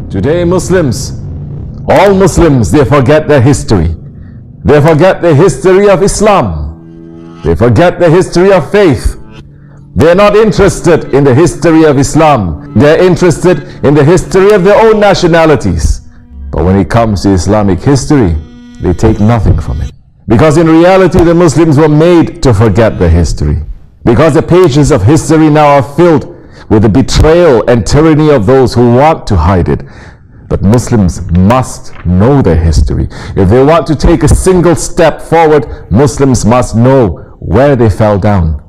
Today Muslims, all Muslims, they forget their history. They forget the history of Islam. They forget the history of faith. They're not interested in the history of Islam. They're interested in the history of their own nationalities. But when it comes to Islamic history, they take nothing from it. Because in reality, the Muslims were made to forget their history. Because the pages of history now are filled with the betrayal and tyranny of those who want to hide it. But Muslims must know their history. If they want to take a single step forward, Muslims must know where they fell down.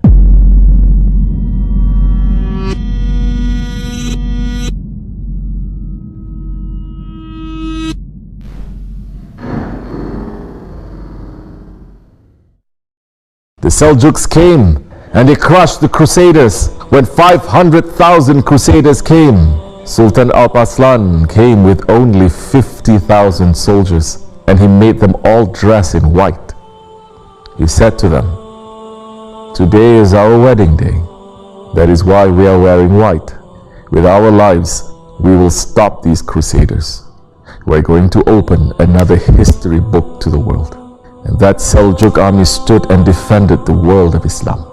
The Seljuks came and they crushed the Crusaders. When 500,000 Crusaders came, Sultan Alp-Arslan came with only 50,000 soldiers, and he made them all dress in white. He said to them, "Today is our wedding day. That is why we are wearing white. With our lives, we will stop these Crusaders. We're going to open another history book to the world." And that Seljuk army stood and defended the world of Islam.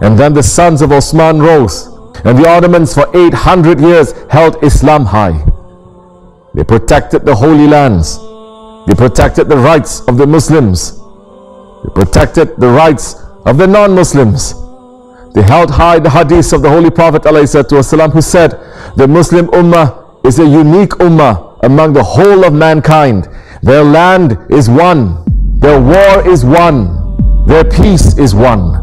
And then the sons of Osman rose, and the Ottomans for 800 years held Islam high. They protected the Holy Lands. They protected the rights of the Muslims. They protected the rights of the non-Muslims. They held high the hadith of the Holy Prophet ﷺ, who said, "The Muslim Ummah is a unique Ummah among the whole of mankind. Their land is one. Their war is one. Their peace is one.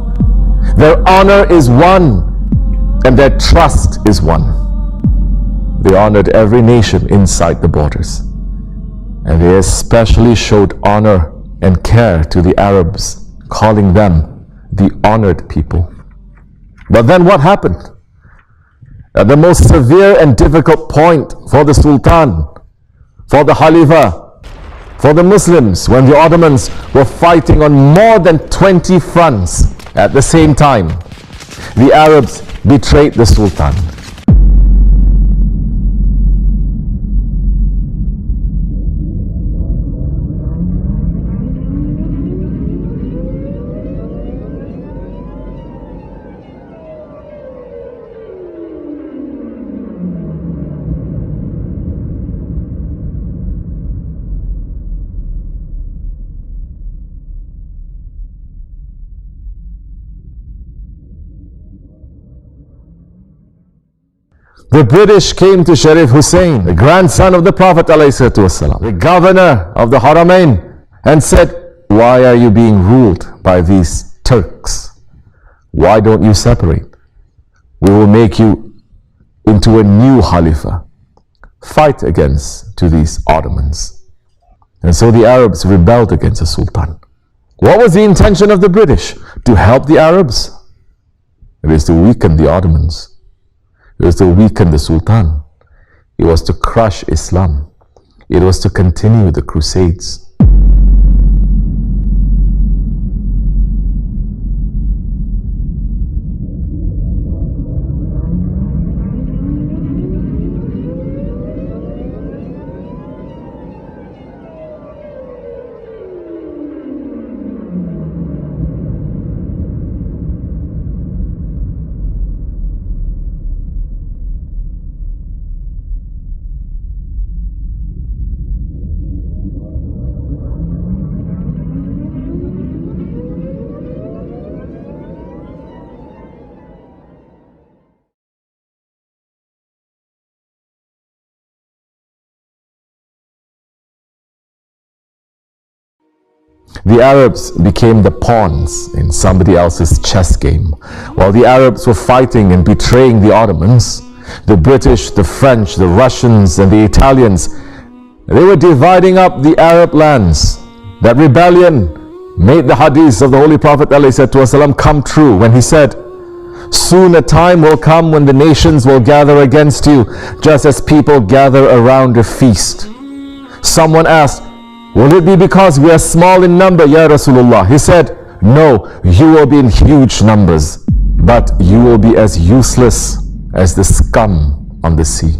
Their honor is one. And their trust is one." They honored every nation inside the borders. And they especially showed honor and care to the Arabs, calling them the honored people. But then what happened? At the most severe and difficult point for the Sultan, for the Khalifa, for the Muslims, when the Ottomans were fighting on more than 20 fronts at the same time, the Arabs betrayed the Sultan. The British came to Sharif Hussein, the grandson of the Prophet ﷺ, the governor of the Haramain, and said, "Why are you being ruled by these Turks? Why don't you separate? We will make you into a new Khalifa. Fight against these Ottomans." And so the Arabs rebelled against the Sultan. What was the intention of the British? To help the Arabs? It is to weaken the Ottomans. It was to weaken the Sultan. It was to crush Islam. It was to continue the Crusades. The Arabs became the pawns in somebody else's chess game. While the Arabs were fighting and betraying the Ottomans, the British, the French, the Russians, and the Italians, they were dividing up the Arab lands. That rebellion made the hadith of the Holy Prophet ﷺ come true when he said, "Soon a time will come when the nations will gather against you, just as people gather around a feast." Someone asked, "Will it be because we are small in number, Ya Rasulullah?" He said, "No, you will be in huge numbers, but you will be as useless as the scum on the sea."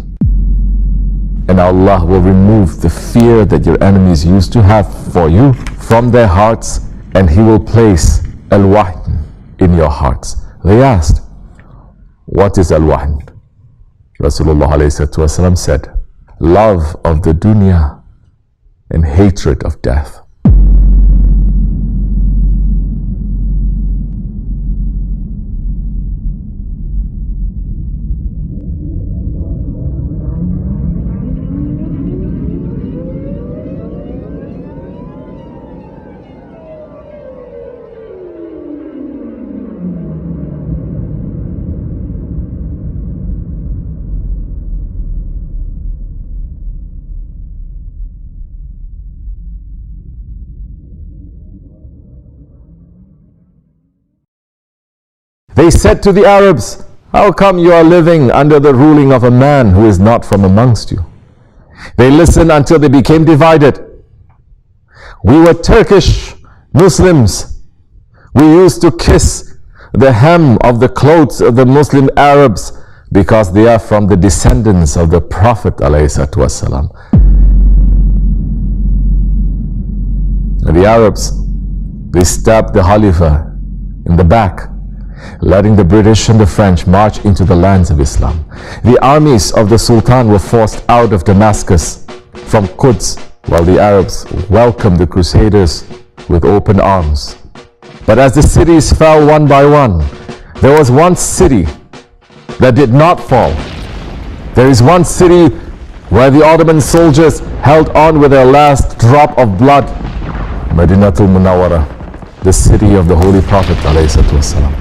and Allah will remove the fear that your enemies used to have for you from their hearts, and He will place al-wahn in your hearts. They asked, what is al-wahn? Rasulullah ﷺ said, love of the dunya and hatred of death. They said to the Arabs, how come you are living under the ruling of a man who is not from amongst you? They listened until they became divided. We were Turkish Muslims. We used to kiss the hem of the clothes of the Muslim Arabs because they are from the descendants of the Prophet ﷺ. And the Arabs, they stabbed the Khalifa in the back, letting the British and the French march into the lands of Islam. The armies of the Sultan were forced out of Damascus from Quds, while the Arabs welcomed the Crusaders with open arms. But as the cities fell one by one, there was one city that did not fall. There is one city where the Ottoman soldiers held on with their last drop of blood, Madinatul Munawwara, the city of the Holy Prophet ﷺ.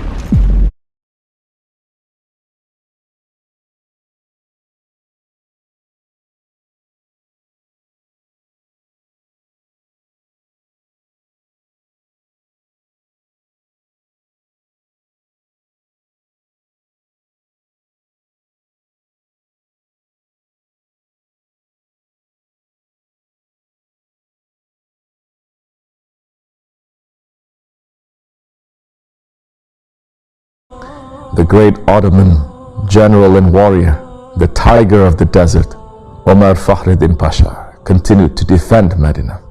The great Ottoman general and warrior, the tiger of the desert, Omar Fakhreddin Pasha, continued to defend Medina.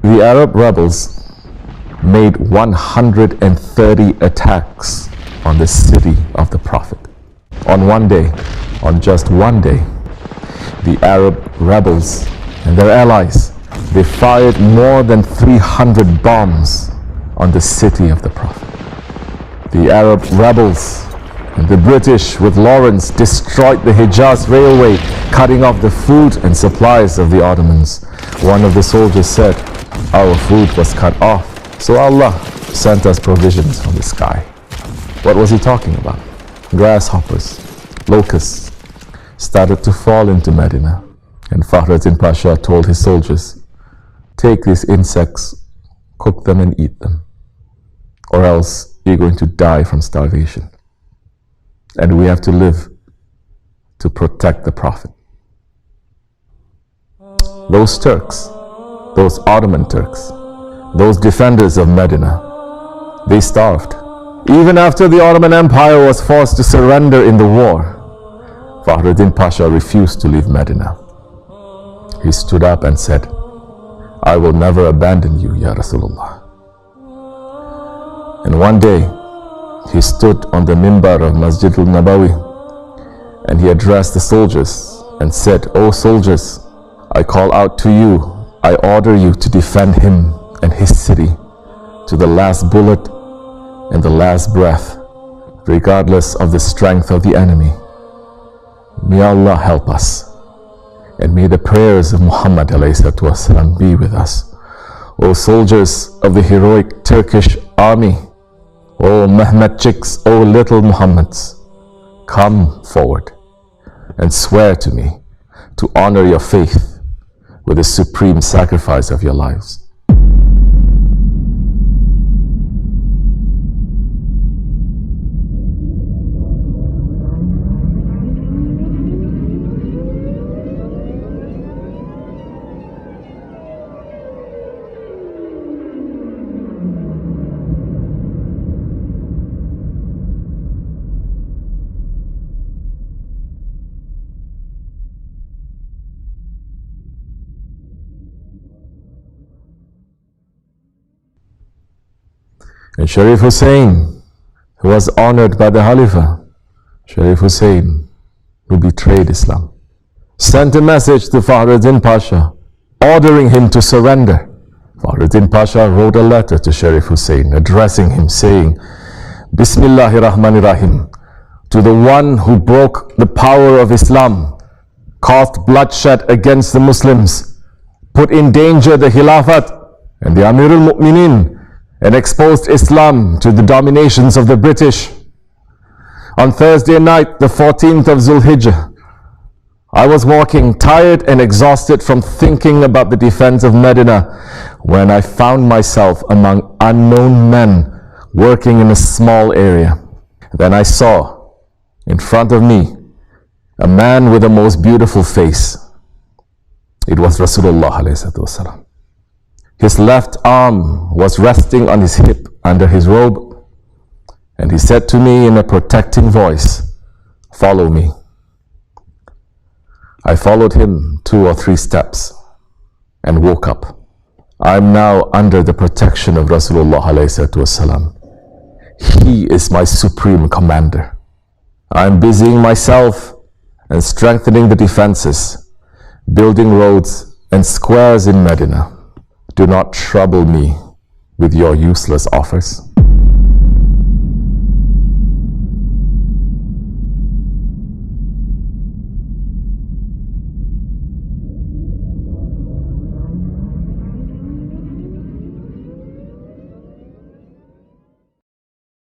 The Arab rebels made 130 attacks on the city of the Prophet. On one day, on just one day, the Arab rebels and their allies, they fired more than 300 bombs on the city of the Prophet. The Arab rebels and the British with Lawrence destroyed the Hijaz railway, cutting off the food and supplies of the Ottomans. One of the soldiers said, our food was cut off, so Allah sent us provisions from the sky. What was he talking about? Grasshoppers, locusts started to fall into Medina, and Fakhreddin Pasha told his soldiers, take these insects, cook them and eat them, or else you're going to die from starvation. And we have to live to protect the Prophet. Those Turks, those Ottoman Turks, those defenders of Medina, they starved. Even after the Ottoman Empire was forced to surrender in the war, Fakhreddin Pasha refused to leave Medina. He stood up and said, I will never abandon you, Ya Rasulullah. And one day, he stood on the mimbar of Masjid al-Nabawi and he addressed the soldiers and said, O soldiers, I call out to you, I order you to defend him and his city to the last bullet and the last breath, regardless of the strength of the enemy. May Allah help us, and may the prayers of Muhammad ﷺ be with us. O soldiers of the heroic Turkish army, O Mehmetchiks, O little Muhammads, come forward and swear to me to honor your faith with the supreme sacrifice of your lives. And Sharif Hussein, who was honored by the Khalifa, Sharif Hussein, who betrayed Islam, sent a message to Fakhruddin Pasha, ordering him to surrender. Fakhruddin Pasha wrote a letter to Sharif Hussein, addressing him, saying, Bismillahir Rahmanir Rahim, to the one who broke the power of Islam, caused bloodshed against the Muslims, put in danger the Khilafat and the Amir al-Mu'minin, and exposed Islam to the dominations of the British. On Thursday night, the 14th of Zulhijjah, I was walking, tired and exhausted from thinking about the defense of Medina, when I found myself among unknown men working in a small area. Then I saw, in front of me, a man with the most beautiful face. It was Rasulullah alayhi salatu. His left arm was resting on his hip under his robe, and he said to me in a protecting voice, follow me. I followed him 2 or 3 steps and woke up. I am now under the protection of Rasulullah alayhi salatu. He is my supreme commander. I am busying myself and strengthening the defenses, building roads and squares in Medina. Do not trouble me with your useless offers.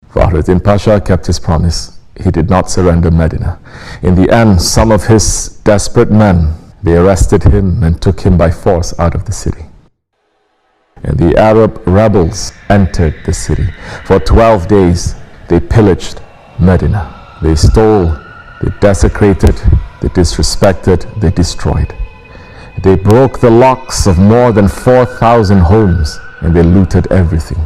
Fakhruddin Pasha kept his promise. He did not surrender Medina. In the end, some of his desperate men, they arrested him and took him by force out of the city. And the Arab rebels entered the city. For 12 days, they pillaged Medina. They stole, they desecrated, they disrespected, they destroyed. They broke the locks of more than 4,000 homes, and they looted everything.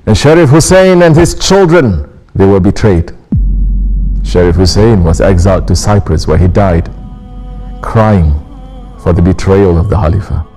And Sharif Hussein and his children, they were betrayed. Sharif Hussein was exiled to Cyprus, where he died, crying for the betrayal of the Khalifa.